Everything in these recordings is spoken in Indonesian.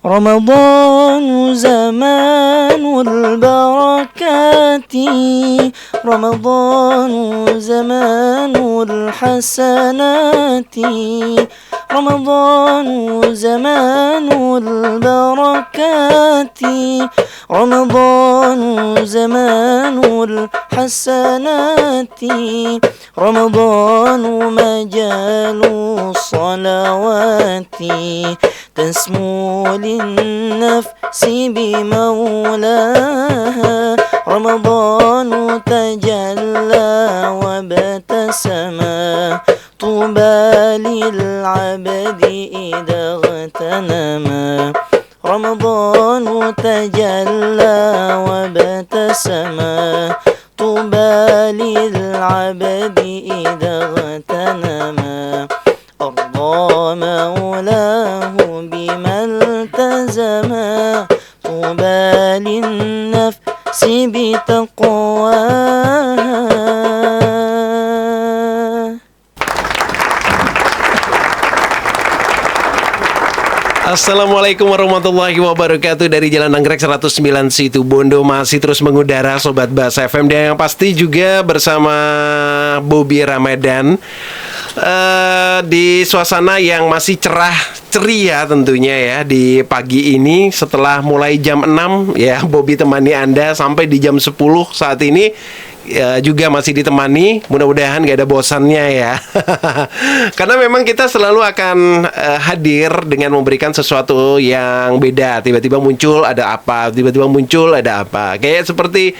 رمضان زمان البركات، رمضان زمان الحسنات، رمضان زمان البركات، رمضان زمان الحسنات، رمضان مجال الصلوات، تسمو للنفس بمولاها، رمضان تجلى وابتسما، طوبى للعبد إذا اغتنما، رمضان تجلى وابتسما، طوبى للعبد إذا اغتنما، أرضى مولاه بما التزما، طوبى للنفس بتقواها. Assalamualaikum warahmatullahi wabarakatuh. Dari Jalan Anggrek 109 Situ Bondo masih terus mengudara Sobat Bas FM, dan yang pasti juga bersama Bobby Ramadan di suasana yang masih cerah ceria tentunya ya di pagi ini. Setelah mulai jam 6 ya, Bobby temani Anda sampai di jam 10 saat ini ya, juga masih ditemani. Mudah-mudahan gak ada bosannya ya. Karena memang kita selalu akan hadir dengan memberikan sesuatu yang beda. Tiba-tiba muncul ada apa, tiba-tiba muncul ada apa. Kayak seperti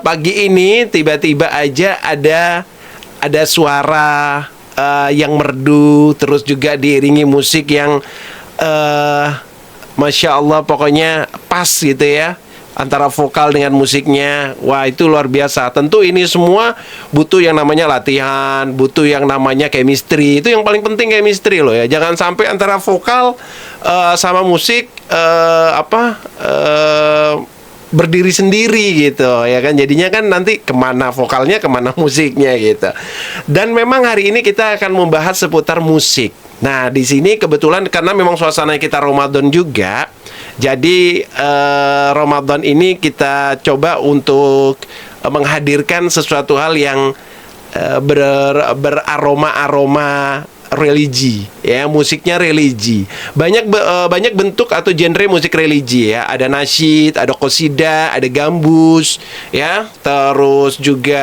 pagi ini tiba-tiba aja ada suara yang merdu, terus juga diiringi musik yang Masya Allah, pokoknya pas gitu ya, antara vokal dengan musiknya. Wah, itu luar biasa. Tentu ini semua butuh yang namanya latihan, butuh yang namanya chemistry. Itu yang paling penting, chemistry loh ya. Jangan sampai antara vokal sama musik berdiri sendiri gitu ya kan. Jadinya kan nanti kemana vokalnya, kemana musiknya gitu. Dan memang hari ini kita akan membahas seputar musik. Nah, di sini kebetulan karena memang suasana kita Ramadan juga, jadi Ramadan ini kita coba untuk menghadirkan sesuatu hal yang beraroma-aroma religi ya, musiknya religi. Banyak bentuk atau genre musik religi ya. Ada nasyid, ada qasidah, ada gambus ya. Terus juga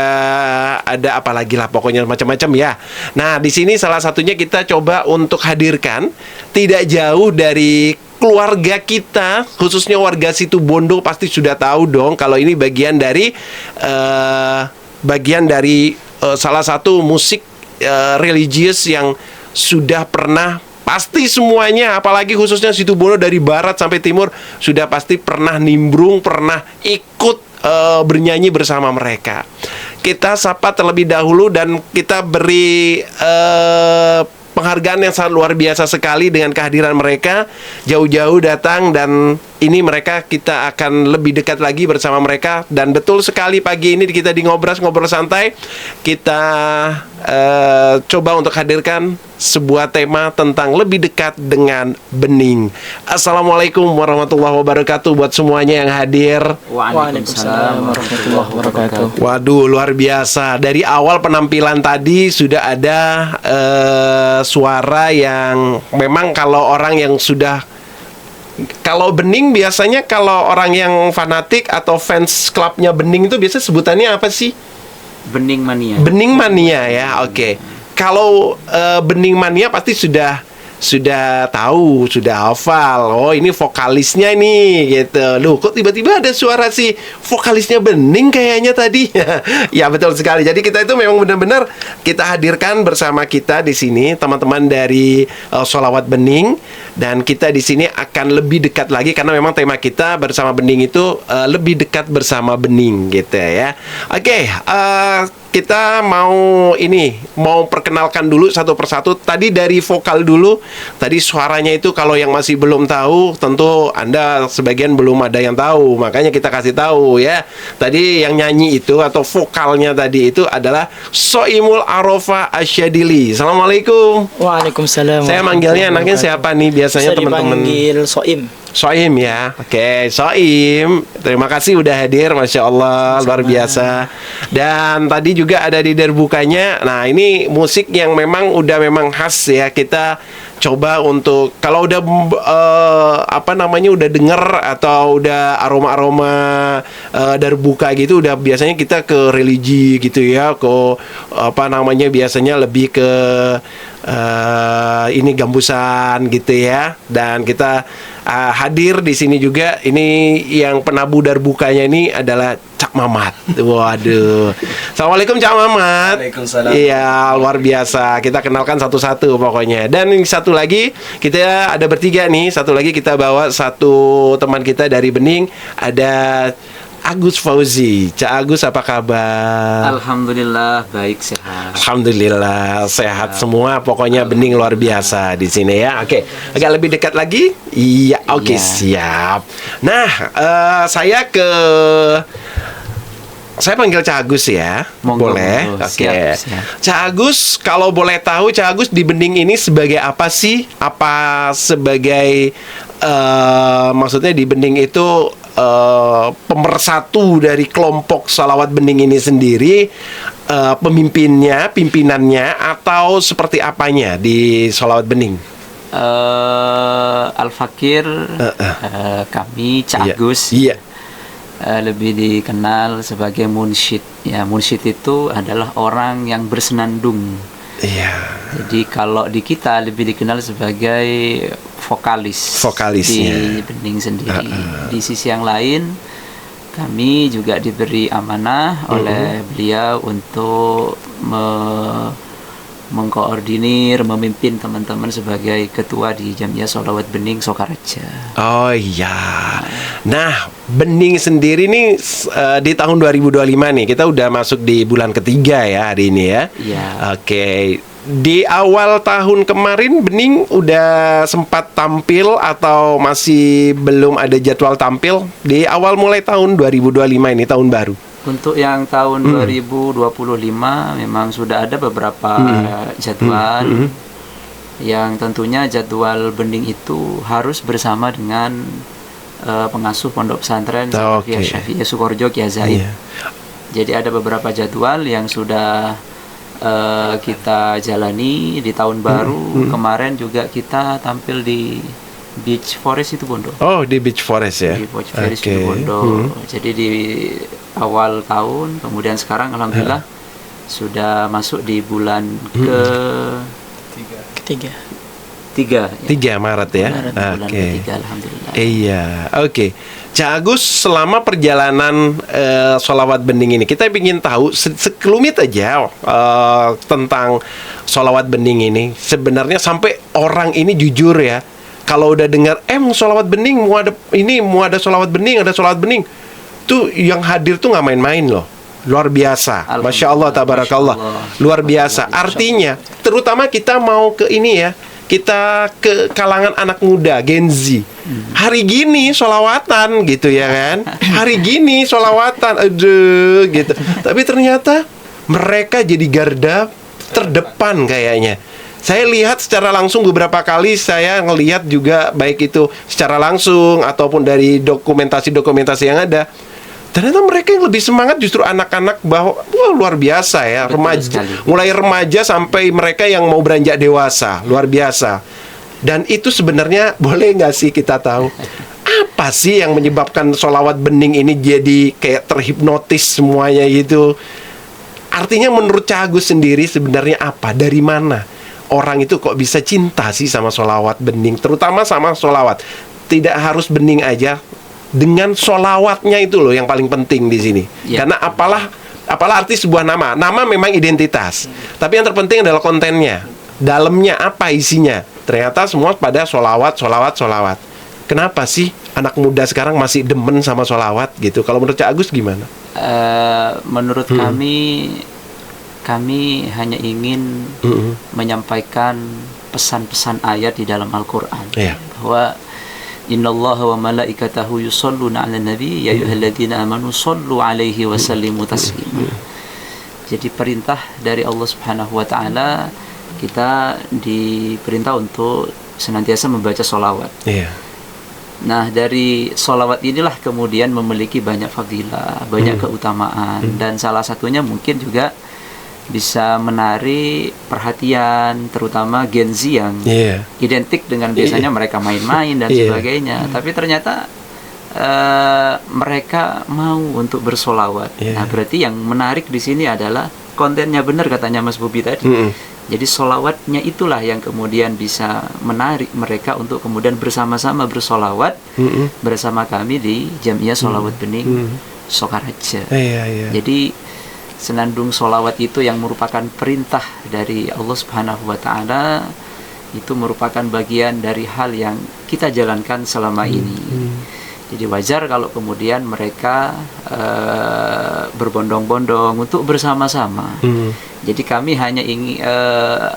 ada apa lagi lah, pokoknya macam-macam ya. Nah, di sini salah satunya kita coba untuk hadirkan tidak jauh dari keluarga kita, khususnya warga Situ Bondo pasti sudah tahu dong kalau ini bagian dari salah satu musik religius yang sudah pernah pasti semuanya, apalagi khususnya Situ Bondo dari barat sampai timur sudah pasti pernah nimbrung, pernah ikut bernyanyi bersama mereka. Kita sapa terlebih dahulu dan kita beri penghargaan yang sangat luar biasa sekali dengan kehadiran mereka. Jauh-jauh datang, dan ini mereka, kita akan lebih dekat lagi bersama mereka. Dan betul sekali pagi ini kita di ngobrol santai, kita coba untuk hadirkan sebuah tema tentang lebih dekat dengan bening. Assalamualaikum warahmatullahi wabarakatuh buat semuanya yang hadir. Waalaikumsalam warahmatullahi wabarakatuh. Waduh, luar biasa. Dari awal penampilan tadi sudah ada suara yang memang kalau orang yang sudah, kalau bening biasanya kalau orang yang fanatik atau fans klubnya bening itu biasanya sebutannya apa sih? Bening mania. Bening mania ya, oke. Kalau bening mania pasti sudah tahu, sudah hafal. Oh, ini vokalisnya nih gitu. Loh, kok tiba-tiba ada suara si vokalisnya bening kayaknya tadi. Ya, betul sekali. Jadi kita itu memang benar-benar kita hadirkan bersama kita di sini teman-teman dari Sholawat Bening, dan kita di sini akan lebih dekat lagi karena memang tema kita bersama bening itu lebih dekat bersama bening gitu ya. Oke, kita mau perkenalkan dulu satu persatu. Tadi dari vokal dulu. Tadi suaranya itu kalau yang masih belum tahu, tentu Anda sebagian belum ada yang tahu. Makanya kita kasih tahu ya. Tadi yang nyanyi itu atau vokalnya tadi itu adalah Soimul Arafah Asyadili. Assalamualaikum. Waalaikumsalam. Saya manggilnya anaknya siapa nih biasanya teman-teman? Dipanggil Soim. Soim ya. Oke, Soim. Terima kasih udah hadir, Masya Allah, luar biasa. Dan tadi juga ada di derbukanya. Nah, ini musik yang memang memang khas ya. Kita coba untuk kalau udah udah denger atau udah aroma-aroma darbuka gitu, udah biasanya kita ke religi gitu ya, ke biasanya lebih ke ini gambusan gitu ya. Dan kita hadir di sini juga, ini yang penabuh darbukanya ini adalah Cak Mamat. Waduh. Assalamualaikum Cak Mamat. Waalaikumsalam. Iya, luar biasa. Kita kenalkan satu-satu pokoknya. Dan yang satu lagi, kita ada bertiga nih. Satu lagi kita bawa satu teman kita dari Bening, ada Agus Fauzi. Cak Agus, apa kabar? Alhamdulillah baik, sehat. Alhamdulillah sehat semua. Pokoknya Bening luar biasa di sini ya. Oke, agak lebih dekat lagi. Iya, oke, Iya. siap. Nah, saya panggil Cak Agus ya. Monggo, Boleh? monggo. Oke. Siap. Cak Agus, kalau boleh tahu Cak Agus di Bening ini sebagai apa sih? Apa sebagai maksudnya di Bening itu pemersatu dari kelompok Sholawat Bening ini sendiri, pimpinannya, atau seperti apanya di Sholawat Bening? Al-Fakir, kami Cak Iya. Agus, Iya. lebih dikenal sebagai munsyid. Ya, munsyid itu adalah orang yang bersenandung. Iya. Jadi kalau di kita lebih dikenal sebagai Vokalisnya. di Bening sendiri. Di sisi yang lain, kami juga diberi amanah oleh beliau untuk mengkoordinir, memimpin teman-teman sebagai ketua di Jamiah Sholawat Bening Sokaraja. Oh iya. Nah, Bening sendiri nih di tahun 2025 nih, kita udah masuk di bulan ketiga ya hari ini ya. Iya. Oke. Di awal tahun kemarin Bening udah sempat tampil atau masih belum ada jadwal tampil? Di awal mulai tahun 2025 ini, tahun baru. Untuk yang tahun 2025 memang sudah ada beberapa jadwal yang tentunya jadwal Bening itu harus bersama dengan pengasuh pondok pesantren Oke. Syafi'iyah Sukorjo Kiai Zaid. Iya. Jadi ada beberapa jadwal yang sudah kita jalani di tahun baru. Kemarin juga kita tampil di Beach Forest itu Bondo. Oh, di Beach Forest ya. Di Beach Forest Oke. itu Bondo. Jadi di awal tahun, kemudian sekarang alhamdulillah sudah masuk di bulan Ketiga. ketiga. 3 Maret ya. Maret, bulan Oke. ketiga alhamdulillah. Iya, oke. Cak Agus, selama perjalanan Sholawat Bening ini, kita ingin tahu sekelumit aja tentang Sholawat Bening ini. Sebenarnya sampai orang ini jujur ya, kalau udah dengar mau Sholawat Bening, mau ada Sholawat Bening, ada Sholawat Bening, tuh yang hadir tuh nggak main-main loh. Luar biasa, Masya Allah, tabarakallah. Masya Allah. Luar biasa. Artinya, terutama kita mau ke ini ya, kita ke kalangan anak muda, Gen Z. Hari gini sholawatan gitu ya kan. Hari gini sholawatan, aduh gitu. Tapi ternyata mereka jadi garda terdepan kayaknya. Saya lihat secara langsung beberapa kali, saya ngelihat juga baik itu secara langsung ataupun dari dokumentasi-dokumentasi yang ada. Ternyata mereka yang lebih semangat justru anak-anak, bahwa wah luar biasa ya, Betul remaja, sekali. mulai remaja sampai mereka yang mau beranjak dewasa, luar biasa. Dan itu sebenarnya boleh nggak sih kita tahu apa sih yang menyebabkan Sholawat Bening ini jadi kayak terhipnotis semuanya gitu? Artinya menurut Cak Agus sendiri sebenarnya apa? Dari mana orang itu kok bisa cinta sih sama Sholawat Bening, terutama sama sholawat? Tidak harus Bening aja, dengan sholawatnya itu loh yang paling penting di sini. Ya. Karena apalah arti sebuah nama. Nama memang identitas, tapi yang terpenting adalah kontennya, dalamnya apa isinya. Ternyata semua pada sholawat. Kenapa sih anak muda sekarang masih demen sama sholawat gitu? Kalau menurut Cak Agus gimana? Menurut kami hanya ingin menyampaikan pesan-pesan ayat di dalam Al-Quran. Iya. Bahwa Innallaha wa malaikatahu yusholluna 'alan nabi ya ayyuhalladzina amanu shollu 'alaihi wa sallimu taslima. Jadi perintah dari Allah Subhanahu wa taala, kita diperintah untuk senantiasa membaca sholawat. Iya. Nah, dari sholawat inilah kemudian memiliki banyak fadilah, banyak keutamaan, dan salah satunya mungkin juga bisa menarik perhatian, terutama Gen Z yang identik dengan biasanya mereka main-main dan sebagainya. Tapi ternyata mereka mau untuk bersolawat. Nah, berarti yang menarik di sini adalah kontennya benar katanya Mas Bobi tadi. Jadi solawatnya itulah yang kemudian bisa menarik mereka untuk kemudian bersama-sama bersolawat bersama kami di Jamiah Sholawat Bening Sokaraja. Jadi senandung solawat itu yang merupakan perintah dari Allah Subhanahu Wa Taala, itu merupakan bagian dari hal yang kita jalankan selama ini. Jadi wajar kalau kemudian mereka berbondong-bondong untuk bersama-sama. Jadi kami hanya ingin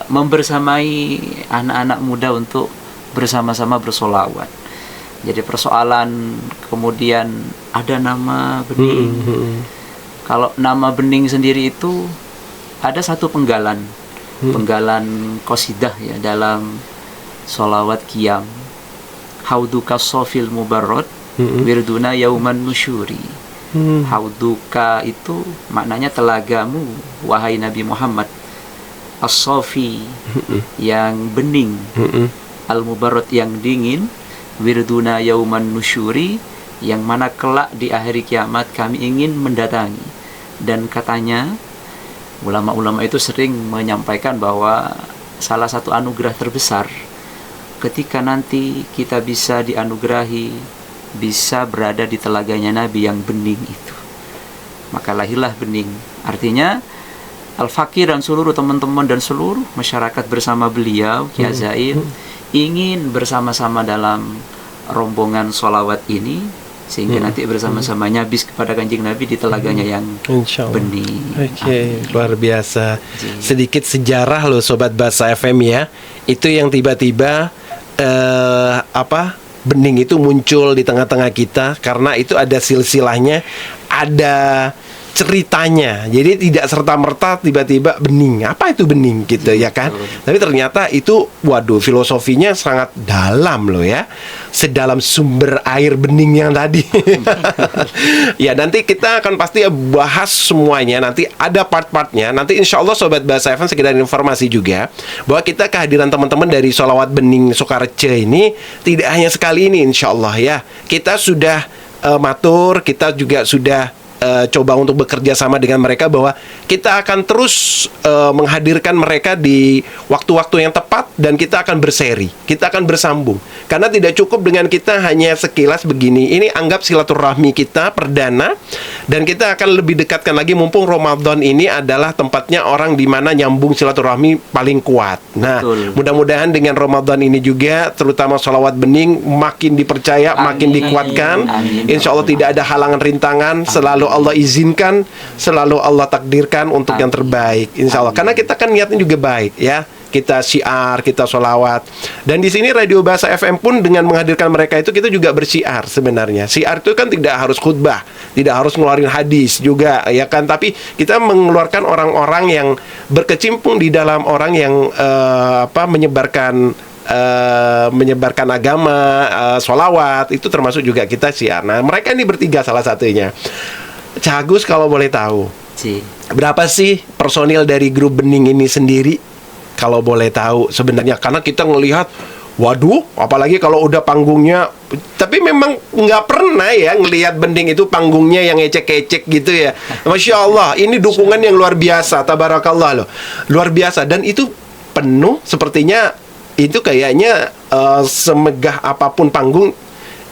membersamai anak-anak muda untuk bersama-sama bersolawat. Jadi persoalan kemudian ada nama bening. Kalau nama bening sendiri itu ada satu penggalan qasidah ya dalam solawat qiyam. Hauduka sofil mubarrad wirduna yauman nusyuri. Hauduka itu maknanya telagamu wahai Nabi Muhammad, as-sofi yang bening, al-mubarrad yang dingin, wirduna yauman nusyuri yang mana kelak di akhir kiamat kami ingin mendatangi. Dan katanya ulama-ulama itu sering menyampaikan bahwa salah satu anugerah terbesar ketika nanti kita bisa dianugerahi bisa berada di telaganya Nabi yang bening itu, maka lahirlah bening. Artinya Al-Fakir dan seluruh teman-teman dan seluruh masyarakat bersama beliau Kiai Zaid ingin bersama-sama dalam rombongan sholawat ini sehingga nanti bersama-sama nyabis kepada Kanjeng Nabi di telaganya yang bening. Luar biasa. Sedikit sejarah loh Sobat Bahasa FM ya. Itu yang tiba-tiba bening itu muncul di tengah-tengah kita karena itu ada silsilahnya, ada ceritanya. Jadi tidak serta-merta tiba-tiba bening. Apa itu bening gitu ya kan? Tapi ternyata itu waduh filosofinya sangat dalam loh ya. Sedalam sumber air bening yang tadi. Ya nanti kita akan pasti bahas semuanya. Nanti ada part-partnya. Nanti insya Allah Sobat Bahasa FM sekedar informasi juga bahwa kita kehadiran teman-teman dari Sholawat Bening Sokareja ini tidak hanya sekali ini insya Allah ya. Kita sudah matur, kita juga sudah coba untuk bekerja sama dengan mereka bahwa kita akan terus menghadirkan mereka di waktu-waktu yang tepat dan kita akan berseri, kita akan bersambung. Karena tidak cukup dengan kita hanya sekilas begini. Ini anggap silaturahmi kita perdana dan kita akan lebih dekatkan lagi mumpung Ramadan ini adalah tempatnya orang di mana nyambung silaturahmi paling kuat. Nah, mudah-mudahan dengan Ramadan ini juga terutama sholawat bening makin dipercaya, makin dikuatkan. Insya Allah tidak ada halangan rintangan, selalu Allah izinkan, selalu Allah takdirkan untuk yang terbaik insya Allah. Karena kita kan niatnya juga baik ya. Kita syiar, kita sholawat. Dan di sini Radio Bahasa FM pun dengan menghadirkan mereka itu kita juga bersyiar sebenarnya. Syiar itu kan tidak harus khutbah, tidak harus ngeluarin hadis juga ya kan. Tapi kita mengeluarkan orang-orang yang berkecimpung di dalam orang yang menyebarkan agama, sholawat itu termasuk juga kita syiar. Nah mereka ini bertiga salah satunya. Cagus kalau boleh tahu berapa sih personil dari grup Bening ini sendiri kalau boleh tahu sebenarnya? Karena kita ngelihat waduh apalagi kalau udah panggungnya, tapi memang nggak pernah ya ngelihat Bening itu panggungnya yang ecek-ecek gitu ya. Masya Allah ini dukungan yang luar biasa, tabarakallah loh, luar biasa. Dan itu penuh sepertinya itu kayaknya semegah apapun panggung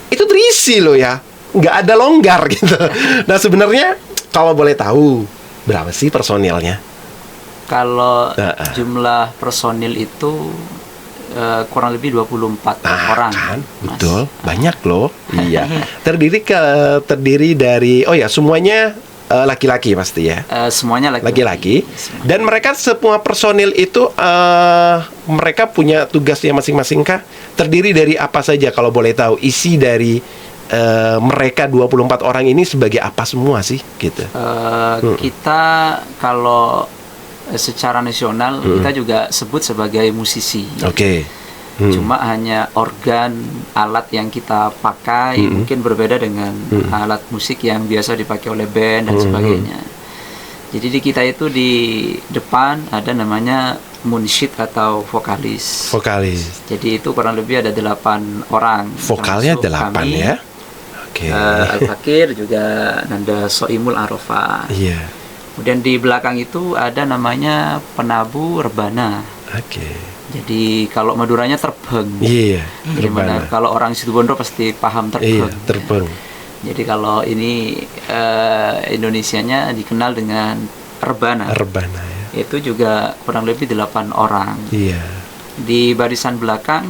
itu terisi loh ya, nggak ada longgar gitu. Nah sebenarnya kalau boleh tahu berapa sih personilnya? Kalau jumlah personil itu kurang lebih 24 orang kan? Betul, banyak loh. Iya. Terdiri dari semuanya laki-laki pasti ya. Semuanya laki-laki. Dan mereka semua personil itu mereka punya tugasnya masing-masing kah? Terdiri dari apa saja kalau boleh tahu? Isi dari mereka 24 orang ini sebagai apa semua sih gitu? Kita kalau secara nasional kita juga sebut sebagai musisi. Cuma hanya organ alat yang kita pakai mungkin berbeda dengan alat musik yang biasa dipakai oleh band dan sebagainya. Jadi di kita itu di depan ada namanya munsyid atau vokalis. Vokalis. Jadi itu kurang lebih ada 8 orang. Vokalnya termasuk 8 kami, ya. Oke. Al-Fakir juga Nanda Soimul Arafah. Iya. Kemudian di belakang itu ada namanya penabu rebana. Oke. Jadi kalau Maduranya terbang. Iya. Jadi mana kalau orang Situbondo pasti paham terbang. Iya, terbang. Jadi kalau ini Indonesianya dikenal dengan rebana. Rebana ya. Itu juga kurang lebih 8 orang. Iya. Di barisan belakang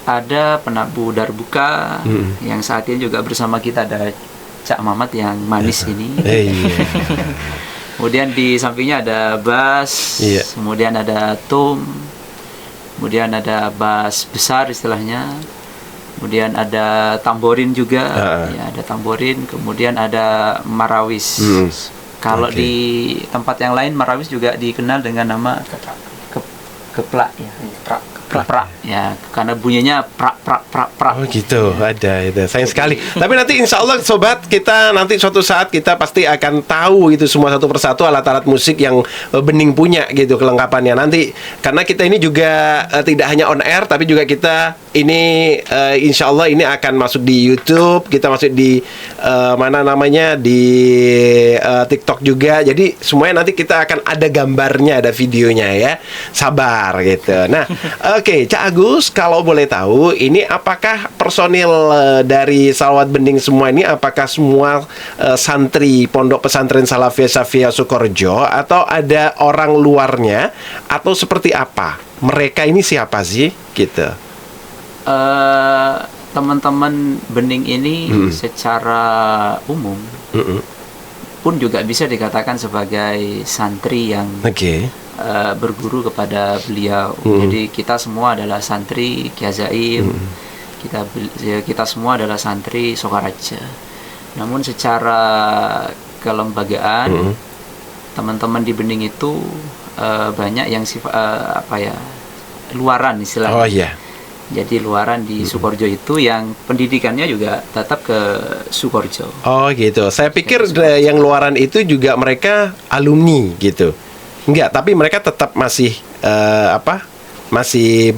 ada penabu darbuka yang saat ini juga bersama kita ada Cak Mamat yang manis ini. Iya. Kemudian di sampingnya ada bass, Iya. kemudian ada tom, kemudian ada bass besar istilahnya, kemudian ada tamborin juga, ya ada tamborin, kemudian ada marawis. Kalau Oke. di tempat yang lain marawis juga dikenal dengan nama keplak ya, prak ya, karena bunyinya prak. Oh gitu, ada itu. Sayang sekali. Tapi nanti insya Allah sobat, kita nanti suatu saat kita pasti akan tahu itu semua satu persatu alat-alat musik yang Bening punya gitu kelengkapannya nanti. Karena kita ini juga tidak hanya on air, tapi juga kita ini insya Allah ini akan masuk di YouTube, kita masuk di mana namanya di TikTok juga. Jadi semuanya nanti kita akan ada gambarnya, ada videonya ya. Sabar gitu. Nah, oke, Cak Agus, kalau boleh tahu, ini apakah personil dari Salawat Bening semua ini, apakah semua santri Pondok Pesantren Salafiyah Safiyah Sukorejo, atau ada orang luarnya, atau seperti apa? Mereka ini siapa sih? Gitu. Teman-teman Bening ini secara umum pun juga bisa dikatakan sebagai santri yang berguru kepada beliau. Jadi kita semua adalah santri Ki Hazaim, kita semua adalah santri Sokaraja. Namun secara kelembagaan teman-teman di Bening itu banyak yang luaran istilahnya. Oh iya. Jadi luaran di Sukorejo itu yang pendidikannya juga tetap ke Sukorejo. Oh gitu. Saya pikir yang luaran itu juga mereka alumni gitu. Enggak, tapi mereka tetap masih masih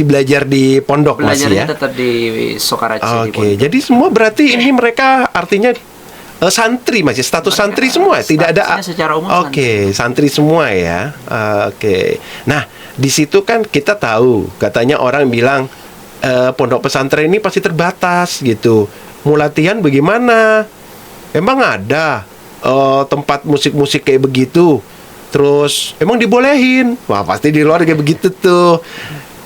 belajar di pondok masih ya. Belajarnya tetap di Sokaraja. Oke. Jadi semua berarti ini mereka artinya santri, masih status santri semua, tidak ada. Secara umum Oke, santri semua ya. Oke. Nah, di situ kan kita tahu, katanya orang bilang pondok pesantren ini pasti terbatas gitu. Mau latihan bagaimana? Emang ada tempat musik-musik kayak begitu? Terus emang dibolehin? Wah, pasti di luar kayak begitu tuh.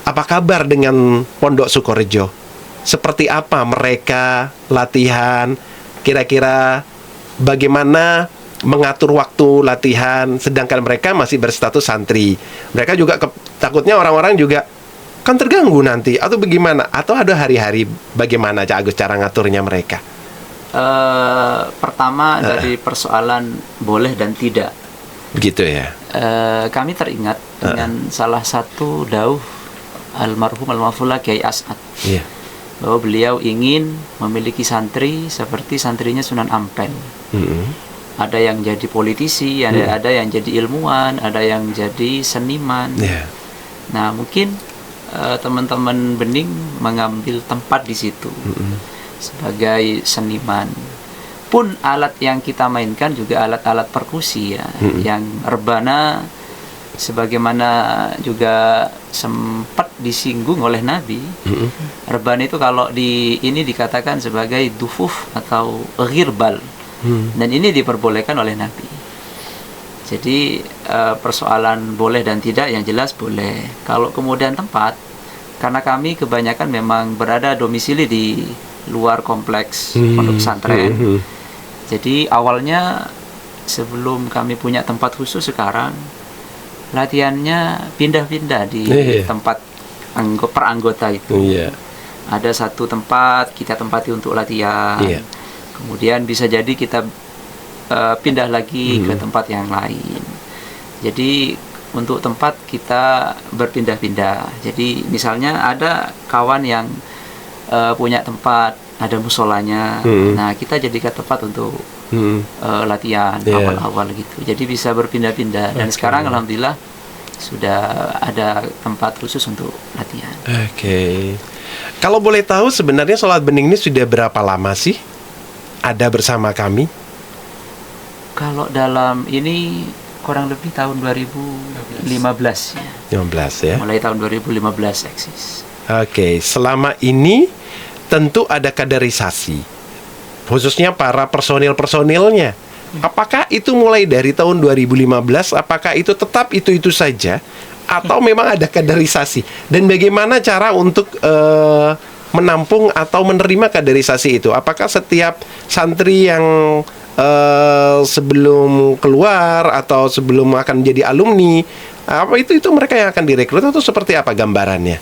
Apa kabar dengan Pondok Sukorejo? Seperti apa mereka latihan? Kira-kira bagaimana mengatur waktu latihan, sedangkan mereka masih berstatus santri. Mereka juga takutnya orang-orang juga kan terganggu nanti, atau bagaimana? Atau ada hari-hari bagaimana Cak Agus cara ngaturnya mereka? Pertama dari persoalan boleh dan tidak. Begitu ya. Kami teringat dengan salah satu dauh almarhum al-Mafula Kiai As'ad. Iya. Bahwa beliau ingin memiliki santri seperti santrinya Sunan Ampel. Ada yang jadi politisi, ada yang jadi ilmuwan, ada yang jadi seniman. Nah, mungkin teman-teman Bening mengambil tempat di situ sebagai seniman. Pun alat yang kita mainkan juga alat-alat perkusi ya, yang rebana sebagaimana juga sempat disinggung oleh Nabi. Rebana itu kalau ini dikatakan sebagai dufuf atau ghirbal. Dan ini diperbolehkan oleh Nabi. Jadi persoalan boleh dan tidak yang jelas boleh. Kalau kemudian tempat, karena kami kebanyakan memang berada domisili di luar kompleks pondok pesantren. Jadi awalnya sebelum kami punya tempat khusus, sekarang latihannya pindah-pindah di tempat per anggota itu. Ada satu tempat kita tempati untuk latihan. Kemudian bisa jadi kita pindah lagi ke tempat yang lain. Jadi untuk tempat kita berpindah-pindah. Jadi misalnya ada kawan yang punya tempat, ada musolanya. Nah, kita jadikan tempat untuk latihan awal-awal gitu. Jadi bisa berpindah-pindah. Dan sekarang alhamdulillah sudah ada tempat khusus untuk latihan. Oke. Kalau boleh tahu sebenarnya sholat bening ini sudah berapa lama sih ada bersama kami? Kalau dalam ini kurang lebih tahun 2015 ya. 15 ya. Mulai tahun 2015 eksis. Oke, selama ini tentu ada kaderisasi, khususnya para personil-personilnya. Apakah itu mulai dari tahun 2015? Apakah itu tetap itu saja? Atau memang ada kaderisasi? Dan bagaimana cara untuk menampung atau menerima kaderisasi itu? Apakah setiap santri yang sebelum keluar atau sebelum akan menjadi alumni, apa itu mereka yang akan direkrut atau seperti apa gambarannya?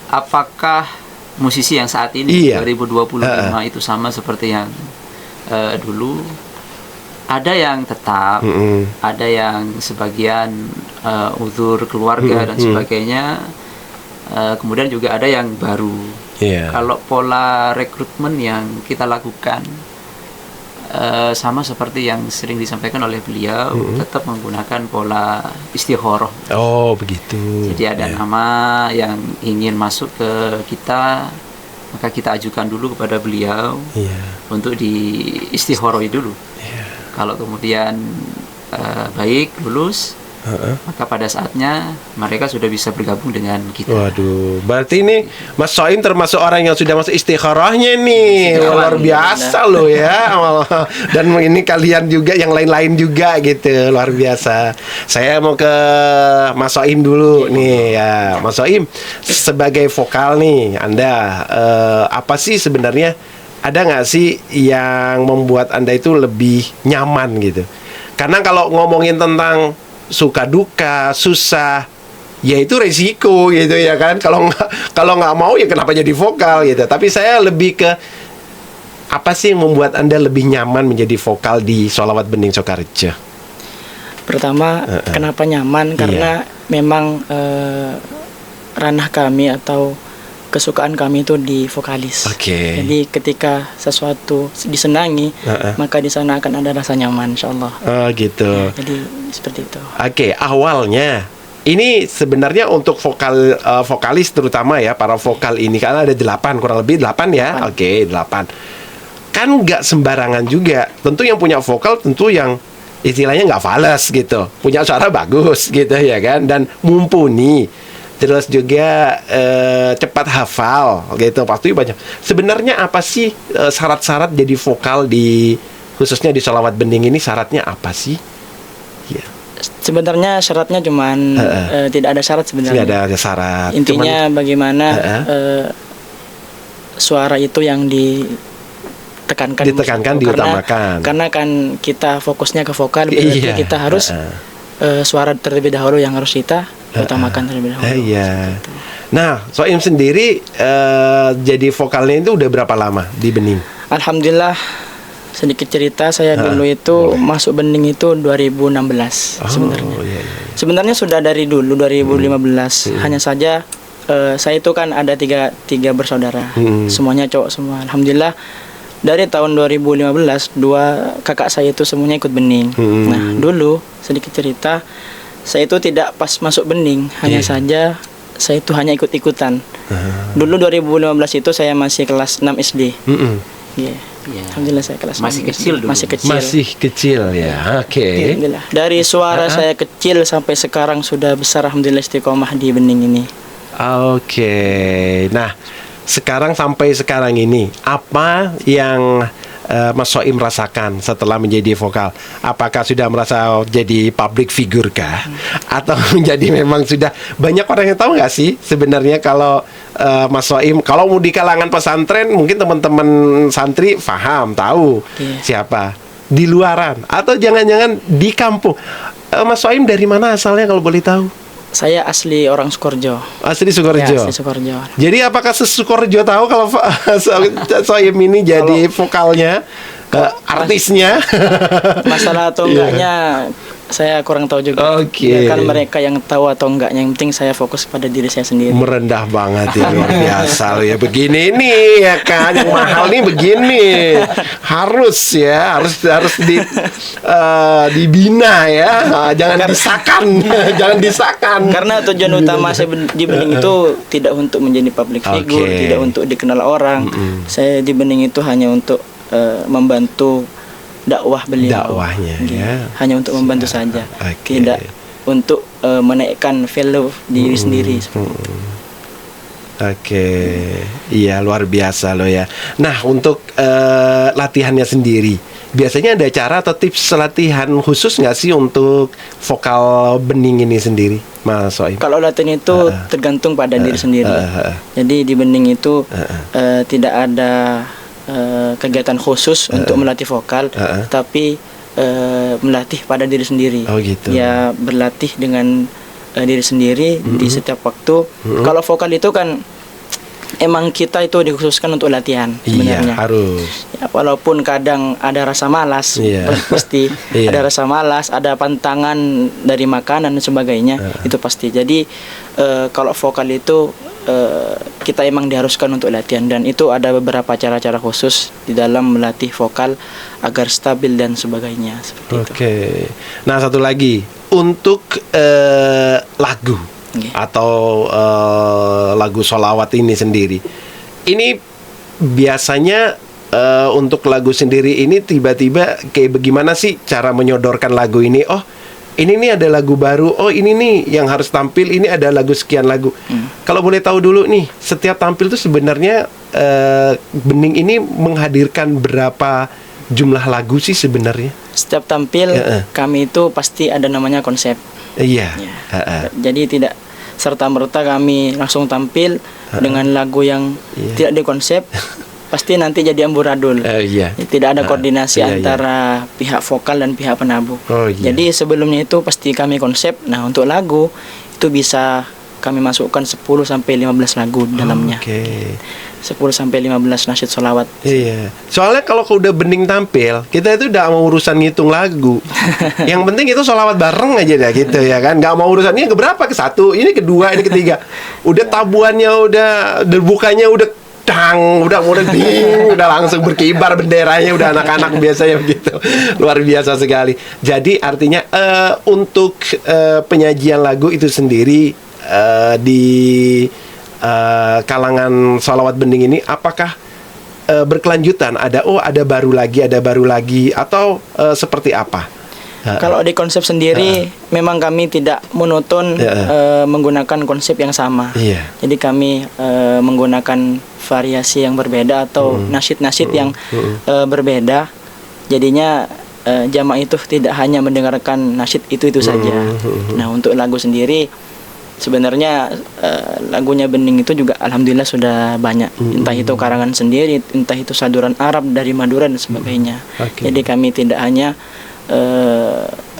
Apakah musisi yang saat ini 2025 itu sama seperti yang dulu? Ada yang tetap, ada yang sebagian uzur keluarga dan sebagainya. Kemudian juga ada yang baru. Kalau pola rekrutmen yang kita lakukan sama seperti yang sering disampaikan oleh beliau, tetap menggunakan pola istikharah. Oh, begitu. Jadi ada nama yang ingin masuk ke kita, maka kita ajukan dulu kepada beliau untuk di istikharah dulu. Kalau kemudian baik, lulus, maka pada saatnya mereka sudah bisa bergabung dengan kita. Waduh, berarti ini Mas Soim termasuk orang yang sudah masuk istikharahnya nih. Luar biasa loh ya. Dan ini kalian juga, yang lain-lain juga gitu. Luar biasa. Saya mau ke Mas Soim dulu nih ya. Mas Soim, sebagai vokal nih, Anda apa sih sebenarnya, ada nggak sih yang membuat Anda itu lebih nyaman gitu? Karena kalau ngomongin tentang suka duka, susah, ya itu resiko gitu ya kan. Kalau nggak mau ya kenapa jadi vokal gitu. Tapi saya lebih ke apa sih yang membuat Anda lebih nyaman menjadi vokal di Sholawat Bening Soekarejo? Pertama, kenapa nyaman? Karena memang ranah kami atau kesukaan kami itu di vokalis. Jadi ketika sesuatu disenangi, maka di sana akan ada rasa nyaman, insyaallah. Gitu. Jadi seperti itu. Awalnya ini sebenarnya untuk vokalis terutama ya, para vokal ini karena ada 8, kurang lebih 8 ya. 8. Kan nggak sembarangan juga. Tentu yang punya vokal tentu yang istilahnya nggak fales gitu, punya suara bagus gitu ya kan, dan mumpuni. Terus juga cepat hafal gitu, pasti banyak. Sebenarnya apa sih syarat-syarat jadi vokal khususnya di Sholawat Bening ini, syaratnya apa sih? Sebenarnya syaratnya cuman tidak ada syarat sebenarnya. Tidak ada syarat. Intinya bagaimana suara itu yang ditekankan, diutamakan. Karena kan kita fokusnya ke vokal, berarti kita harus suara terlebih dahulu yang harus kita utamakan terlebih dahulu. Nah, Soim sendiri jadi vokalnya itu udah berapa lama di Bening? Alhamdulillah, sedikit cerita, saya dulu itu masuk Bening itu 2016 sebenarnya. Sebenarnya sudah dari dulu 2015. Hanya saja saya itu kan ada tiga bersaudara, semuanya cowok semua. Alhamdulillah dari tahun 2015 2 kakak saya itu semuanya ikut Bening. Nah, dulu sedikit cerita, saya itu tidak pas masuk Bening, hanya saja saya itu hanya ikut-ikutan. Dulu 2015 itu saya masih kelas 6 SD. Alhamdulillah saya kelas masih 6 kecil dulu. Masih kecil ya. Alhamdulillah. Dari suara saya kecil sampai sekarang sudah besar, alhamdulillah istiqomah di Bening ini. Nah, sekarang sampai sekarang ini apa yang Mas Soim rasakan setelah menjadi vokal? Apakah sudah merasa jadi public figure kah? Atau menjadi memang sudah banyak orang yang tahu nggak sih sebenarnya kalau Mas Soim, kalau mau di kalangan pesantren mungkin teman-teman santri paham, tahu siapa. Di luaran atau jangan-jangan di kampung, Mas Soim dari mana asalnya kalau boleh tahu? Saya asli orang Sukoharjo. Asli Sukoharjo. Ya, asli Sukoharjo. Jadi apakah Sukoharjo tahu kalau Soim ini jadi vokalnya, artisnya? Masalah atau enggaknya saya kurang tahu juga. Oke. Kan mereka yang tahu atau enggaknya, yang penting saya fokus pada diri saya sendiri. Merendah banget ya, luar biasa lo ya. Begini nih ya kan, yang mahal nih begini. Harus ya, harus dibina ya. Jangan disahkan, jangan disahkan. Karena tujuan utama saya di Bening itu tidak untuk menjadi public figure, tidak untuk dikenal orang. Saya di Bening itu hanya untuk membantu dakwah beliau. Dakwahnya ya. Hanya untuk membantu saja. Tidak untuk menaikkan value diri sendiri. Iya, luar biasa loh ya. Nah, untuk latihannya sendiri, biasanya ada cara atau tips latihan khusus nggak sih untuk vokal bening ini sendiri, Mas Soim? Kalau latihan itu tergantung pada diri sendiri. Jadi di bening itu tidak ada kegiatan khusus untuk melatih vokal, tapi melatih pada diri sendiri. Oh gitu. Ya, berlatih dengan diri sendiri di setiap waktu. Kalau vokal itu kan emang kita itu dikhususkan untuk latihan sebenarnya. Iya, harus. Ya, walaupun kadang ada rasa malas, pasti ada rasa malas, ada pantangan dari makanan dan sebagainya, itu pasti. Jadi kalau vokal itu kita emang diharuskan untuk latihan, dan itu ada beberapa cara-cara khusus di dalam melatih vokal agar stabil dan sebagainya, seperti itu. Nah, satu lagi untuk lagu atau lagu sholawat ini sendiri. Ini biasanya untuk lagu sendiri ini tiba-tiba kayak bagaimana sih cara menyodorkan lagu ini? Oh, ini nih ada lagu baru. Oh, ini nih yang harus tampil. Ini ada lagu sekian lagu. Kalau boleh tahu dulu nih, setiap tampil tuh sebenarnya Bening ini menghadirkan berapa jumlah lagu sih sebenarnya? Setiap tampil kami itu pasti ada namanya konsep. Jadi tidak serta-merta kami langsung tampil dengan lagu yang tidak dikonsep. Pasti nanti jadi amburadul. Tidak ada koordinasi antara pihak vokal dan pihak penabuh. Jadi sebelumnya itu pasti kami konsep. Nah, untuk lagu itu bisa kami masukkan 10 sampai 15 lagu dalamnya. 10 sampai 15 nasyid sholawat. Soalnya kalau udah Bening tampil, kita itu udah mau urusan ngitung lagu. Yang penting itu sholawat bareng aja dah gitu ya kan. Gak mau urusan ini keberapa, ke satu, ini kedua, ini ketiga. Udah tabuannya udah bukanya udah udah mulai udah langsung berkibar benderanya, udah anak-anak biasanya begitu. Luar biasa sekali. Jadi artinya untuk penyajian lagu itu sendiri di kalangan sholawat Bening ini apakah berkelanjutan? Ada baru lagi atau seperti apa? Kalau di konsep sendiri memang kami tidak monoton menggunakan konsep yang sama. Jadi kami menggunakan variasi yang berbeda atau nasyid-nasyid yang berbeda. Jadinya jamaah itu tidak hanya mendengarkan nasyid itu saja. Nah, untuk lagu sendiri sebenarnya lagunya Bening itu juga alhamdulillah sudah banyak. Entah itu karangan sendiri, entah itu saduran Arab dari Madura dan sebagainya. Jadi kami tidak hanya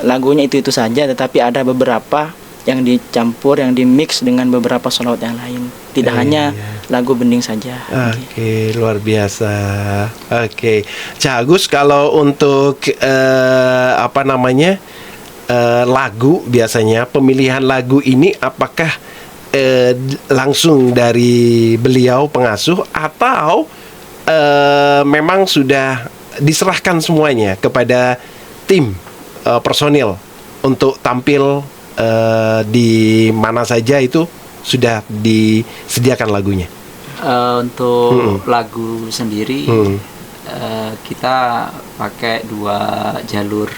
lagunya itu saja, tetapi ada beberapa yang dicampur, yang dimix dengan beberapa sholawat yang lain. Tidak hanya lagu Bening saja. Luar biasa. Cak Agus, kalau untuk lagu, biasanya pemilihan lagu ini apakah langsung dari beliau pengasuh atau memang sudah diserahkan semuanya kepada tim personil untuk tampil di mana saja itu sudah disediakan lagunya? Untuk lagu sendiri kita pakai 2 jalur.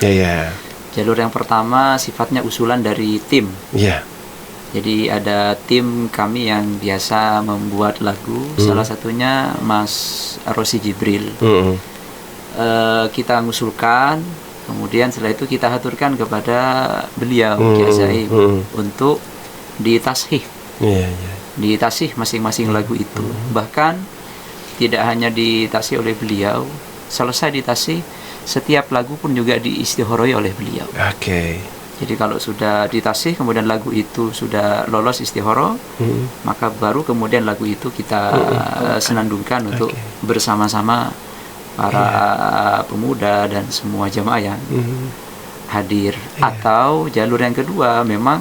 Jalur yang pertama sifatnya usulan dari tim. Jadi ada tim kami yang biasa membuat lagu. Salah satunya Mas Rosi Jibril. Kita ngusulkan, kemudian setelah itu kita aturkan kepada beliau Kiai Zaim untuk ditashih. Ditashih masing-masing lagu itu. Bahkan tidak hanya ditashih oleh beliau, selesai ditashih, setiap lagu pun juga diistihoroi oleh beliau. Jadi kalau sudah ditashih, kemudian lagu itu sudah lolos istihoro, maka baru kemudian lagu itu kita senandungkan untuk bersama-sama para pemuda dan semua jamaah yang hadir. Atau jalur yang kedua memang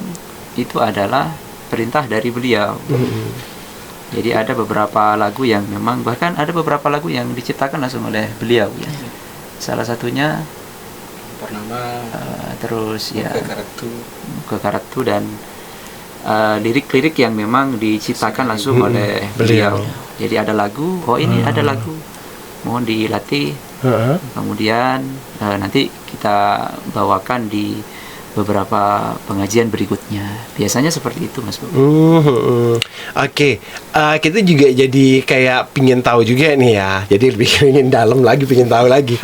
itu adalah perintah dari beliau. Jadi ada beberapa lagu yang memang, bahkan ada beberapa lagu yang diciptakan langsung oleh beliau ya. Salah satunya Purnama, terus ya Muka Karatu dan lirik-lirik yang memang diciptakan langsung oleh beliau. Jadi ada lagu, ini ada lagu, mohon dilatih. Kemudian nanti kita bawakan di beberapa pengajian berikutnya. Biasanya seperti itu, Mas Bu. Oke. Kita juga jadi kayak pingin tahu juga nih ya. Jadi lebih pingin dalam lagi, pingin tahu lagi.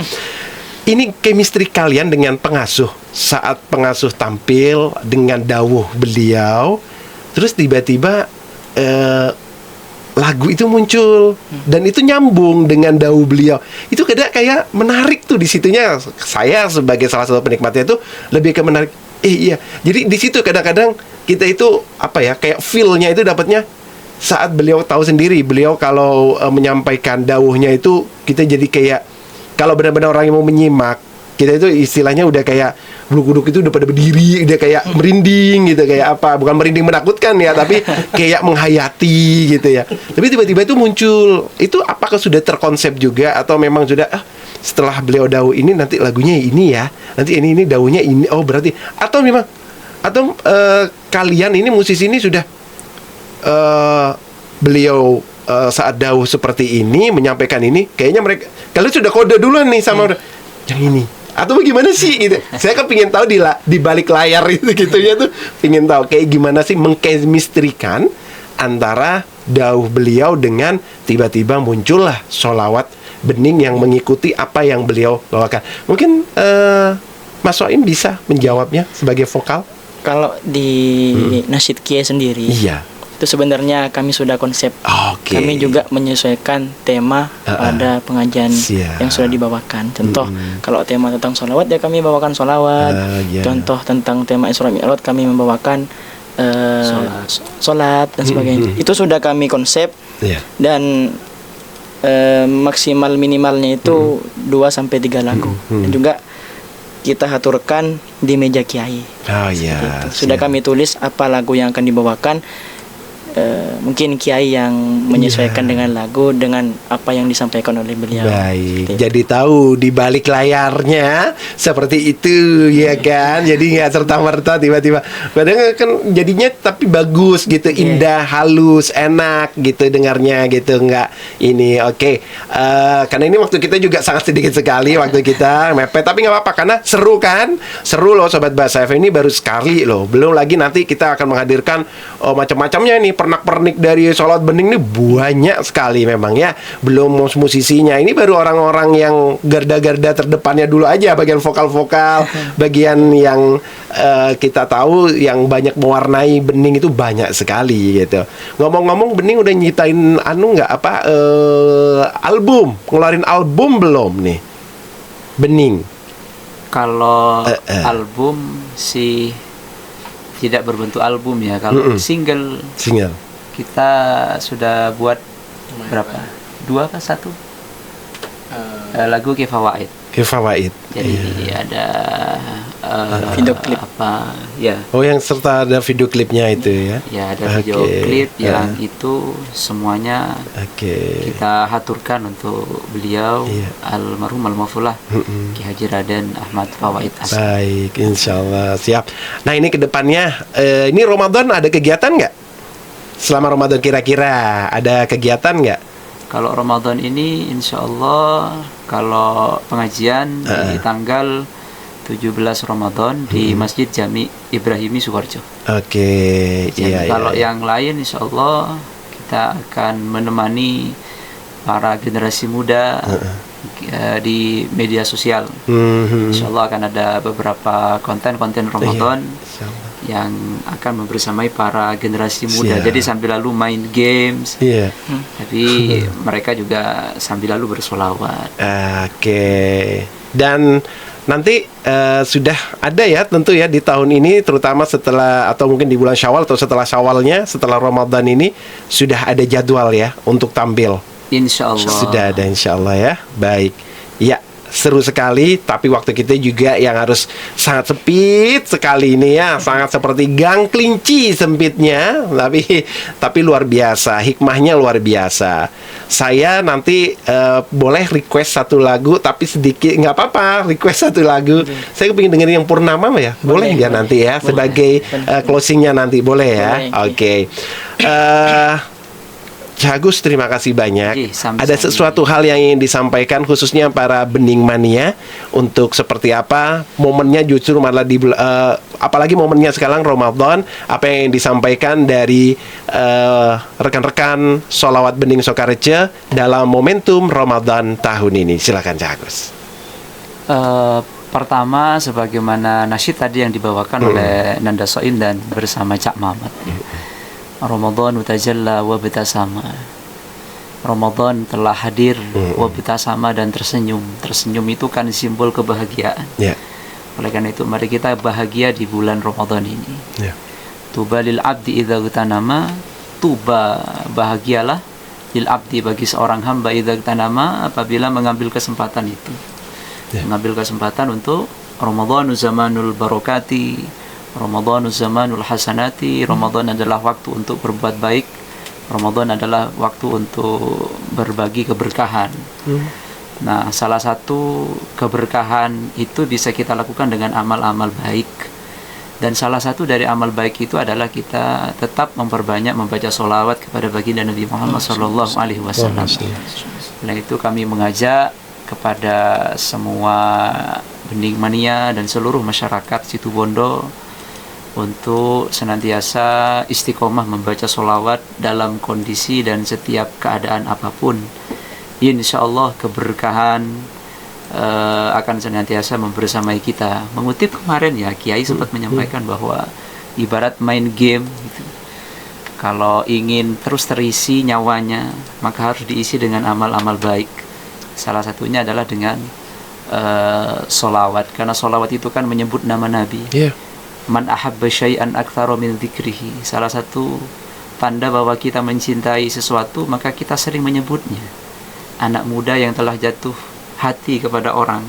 Ini chemistry kalian dengan pengasuh, saat pengasuh tampil dengan dawuh beliau, terus tiba-tiba lagu itu muncul dan itu nyambung dengan dawuh beliau. Itu kayak menarik tuh di situnya. Saya sebagai salah satu penikmatnya itu lebih ke menarik. Iya. Jadi di situ kadang-kadang kita itu kayak feel-nya itu dapatnya saat beliau tahu sendiri. Beliau kalau menyampaikan dawuhnya itu kita jadi kayak, kalau benar-benar orang yang mau menyimak, kita itu istilahnya udah kayak bulu kuduk itu udah pada berdiri, udah kayak merinding gitu, kayak bukan merinding menakutkan ya, tapi kayak menghayati gitu ya. Tapi tiba-tiba itu muncul. Itu apakah sudah terkonsep juga atau memang sudah setelah beliau dawuh ini nanti lagunya ini ya, nanti ini dawuhnya ini, berarti atau memang kalian ini musisi ini sudah beliau saat dawuh seperti ini menyampaikan ini, kayaknya kalian sudah kode duluan nih sama yang ini, atau bagaimana sih gitu. Saya kan pingin tahu di balik layar itu gitu ya, tuh pingin tahu kayak gimana sih mengkemistrikan antara dawuh beliau dengan tiba-tiba muncullah sholawat bening yang mengikuti apa yang beliau bawakan. Mungkin Mas Soim bisa menjawabnya sebagai vokal. Kalau di nasyid Kiai sendiri, itu sebenarnya kami sudah konsep. Kami juga menyesuaikan tema pada pengajian yang sudah dibawakan. Contoh, kalau tema tentang sholawat ya kami bawakan sholawat. Contoh tentang tema Isra Mi'raj kami membawakan sholat dan sebagainya. Itu sudah kami konsep. Dan maksimal minimalnya itu 2-3 lagu. Dan juga kita aturkan di meja kiai. Sudah kami tulis apa lagu yang akan dibawakan. Mungkin kiai yang menyesuaikan dengan lagu dengan apa yang disampaikan oleh beliau. Baik, jadi tahu di balik layarnya seperti itu ya kan. Jadi nggak serta-merta tiba-tiba. Padahal kan jadinya tapi bagus gitu, indah, halus, enak gitu dengarnya gitu, nggak ini. Karena ini waktu kita juga sangat sedikit sekali waktu kita mepet, tapi nggak apa-apa karena seru kan, seru loh Sobat Bahasa FM ini baru sekali loh. Belum lagi nanti kita akan menghadirkan macam-macamnya nih. Pernak-pernik dari sholat bening ini banyak sekali memang ya. Belum musisinya, ini baru orang-orang yang garda-garda terdepannya dulu aja, bagian vokal-vokal, bagian yang kita tahu yang banyak mewarnai bening itu banyak sekali gitu. Ngomong-ngomong, bening udah nyitain album, ngeluarin album belum nih bening? Kalau album sih tidak berbentuk album ya. Kalau single kita sudah buat berapa? 2 ke 1 lagu Kifawaid. Jadi ada video klip yang serta ada video klipnya itu ya. Ya, ada video klip yang itu semuanya kita haturkan untuk beliau almarhum almarhumah Ki Haji Raden Ahmad Fawaid Asad. Baik, insyaallah siap. Nah, ini kedepannya ini Ramadan ada kegiatan nggak? Selama Ramadan kira-kira ada kegiatan nggak? Kalau Ramadan ini insyaallah kalau pengajian di tanggal 17 Ramadan di Masjid Jami Ibrahimi Sukoharjo. Kalau yang lain insyaallah kita akan menemani para generasi muda di media sosial. Insyaallah akan ada beberapa konten-konten Ramadan yang akan membersamai para generasi muda. Jadi sambil lalu main games, tapi mereka juga sambil lalu bersolawat. Dan nanti sudah ada ya tentu ya di tahun ini, terutama setelah atau mungkin di bulan Syawal atau setelah Syawalnya, setelah Ramadan ini sudah ada jadwal ya untuk tampil. Insyaallah. Sudah ada insyaallah ya. Baik. Ya, seru sekali, tapi waktu kita juga yang harus sangat sempit sekali ini ya, sangat seperti gang kelinci sempitnya, tapi luar biasa, hikmahnya luar biasa. Saya nanti boleh request satu lagu, tapi sedikit, nggak apa-apa, request satu lagu. Saya pengen dengerin yang Purnama ya, boleh nggak nanti ya, sebagai closingnya nanti, boleh ya? Oke. Agus, terima kasih banyak. Ada sesuatu hal yang ingin disampaikan khususnya para bening mania untuk seperti apa momennya, justru malah apalagi momennya sekarang Ramadan, apa yang disampaikan dari rekan-rekan Sholawat Bening Sokareja dalam momentum Ramadan tahun ini? Silakan Cak Agus. Pertama, sebagaimana nasyid tadi yang dibawakan oleh Nanda Soim dan bersama Cak Mamat. Ramadan utajalla wa betasama. Ramadan telah hadir wa betasama dan tersenyum. Tersenyum itu kan simbol kebahagiaan. Oleh karena itu mari kita bahagia di bulan Ramadan ini. Tuba lil abdi idza gtanama, tuba, bahagialah lil abdi bagi seorang hamba idza gtanama apabila mengambil kesempatan itu. Mengambil kesempatan untuk Ramadhanu zamanul barakati, Ramadhanu zamanul hasanati. Ramadan adalah waktu untuk berbuat baik. Ramadan adalah waktu untuk berbagi keberkahan. Nah, salah satu keberkahan itu bisa kita lakukan dengan amal-amal baik. Dan salah satu dari amal baik itu adalah kita tetap memperbanyak membaca sholawat kepada baginda Nabi Muhammad SAW. Selain itu kami mengajak kepada semua bening mania dan seluruh masyarakat Situbondo untuk senantiasa istiqomah membaca sholawat dalam kondisi dan setiap keadaan apapun. Insya Allah keberkahan akan senantiasa membersamai kita. Mengutip kemarin ya, Kiai sempat menyampaikan bahwa ibarat main game gitu. Kalau ingin terus terisi nyawanya, maka harus diisi dengan amal-amal baik. Salah satunya adalah dengan sholawat, karena sholawat itu kan menyebut nama Nabi. Man ahabba syai'an aktsara min dzikrihi. Salah satu tanda bahwa kita mencintai sesuatu, maka kita sering menyebutnya. Anak muda yang telah jatuh hati kepada orang,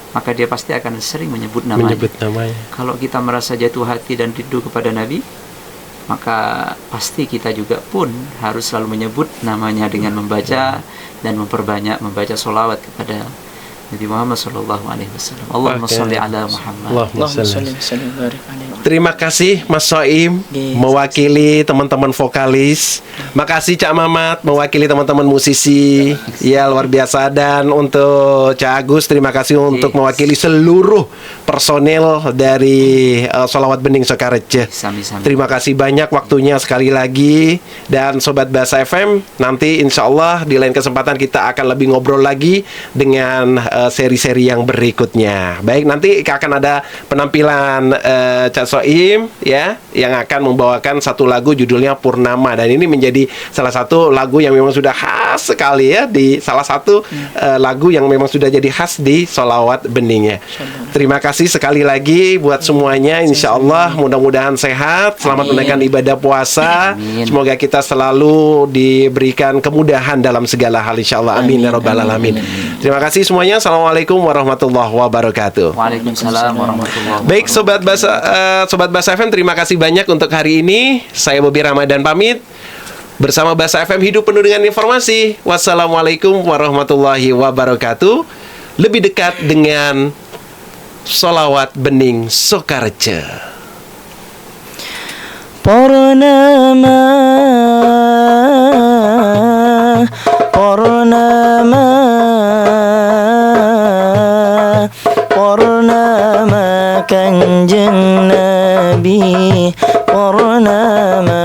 maka dia pasti akan sering menyebut namanya. Kalau kita merasa jatuh hati dan rindu kepada Nabi, maka pasti kita juga pun harus selalu menyebut namanya dengan membaca dan memperbanyak membaca sholawat kepada Nabi Muhammad sallallahu alaihi wasallam. Allahumma shalli ala Muhammad. Allahumma shalli wa sallim barik alaihi. Terima kasih Mas Soim mewakili teman-teman vokalis. Makasih Cak Mamat mewakili teman-teman musisi. Ya, luar biasa. Dan untuk Cak Agus, terima kasih untuk mewakili seluruh personel dari Sholawat Bening Sokareja. Terima kasih banyak waktunya sekali lagi. Dan Sobat Bahasa FM, nanti insya Allah di lain kesempatan kita akan lebih ngobrol lagi dengan seri-seri yang berikutnya. Baik, nanti akan ada penampilan Cak Soim ya, yang akan membawakan satu lagu judulnya Purnama, dan ini menjadi salah satu lagu yang memang sudah khas sekali ya, di salah satu lagu yang memang sudah jadi khas di Sholawat Beningnya. Terima kasih sekali lagi buat semuanya. Insya Allah mudah-mudahan sehat, selamat menunaikan ibadah puasa. Semoga kita selalu diberikan kemudahan dalam segala hal insya Allah. Amin ya rabbal alamin. Terima kasih semuanya. Assalamualaikum warahmatullahi wabarakatuh. Waalaikumsalam warahmatullahi wabarakatuh. Baik Sobat Bahasa FM, terima kasih banyak untuk hari ini. Saya Bobi Ramadan pamit. Bersama Bahasa FM, hidup penuh dengan informasi. Wassalamualaikum warahmatullahi wabarakatuh. Lebih dekat dengan Sholawat Bening Sokareja. Purnama Kanjeng Nabi, Purnama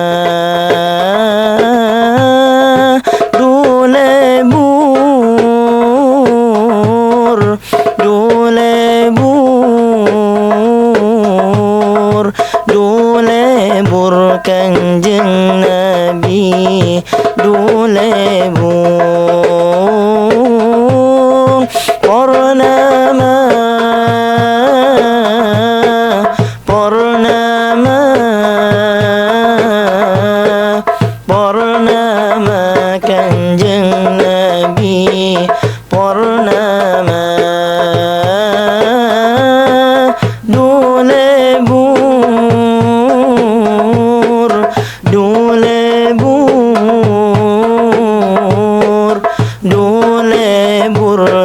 dulebur Kanjeng Nabi, dulebur Purnama Kanjeng Dole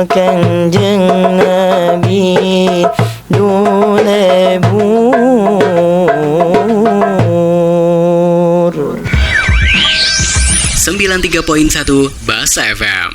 Kanjeng Nabi, dole bur. 93.1 Basa FM.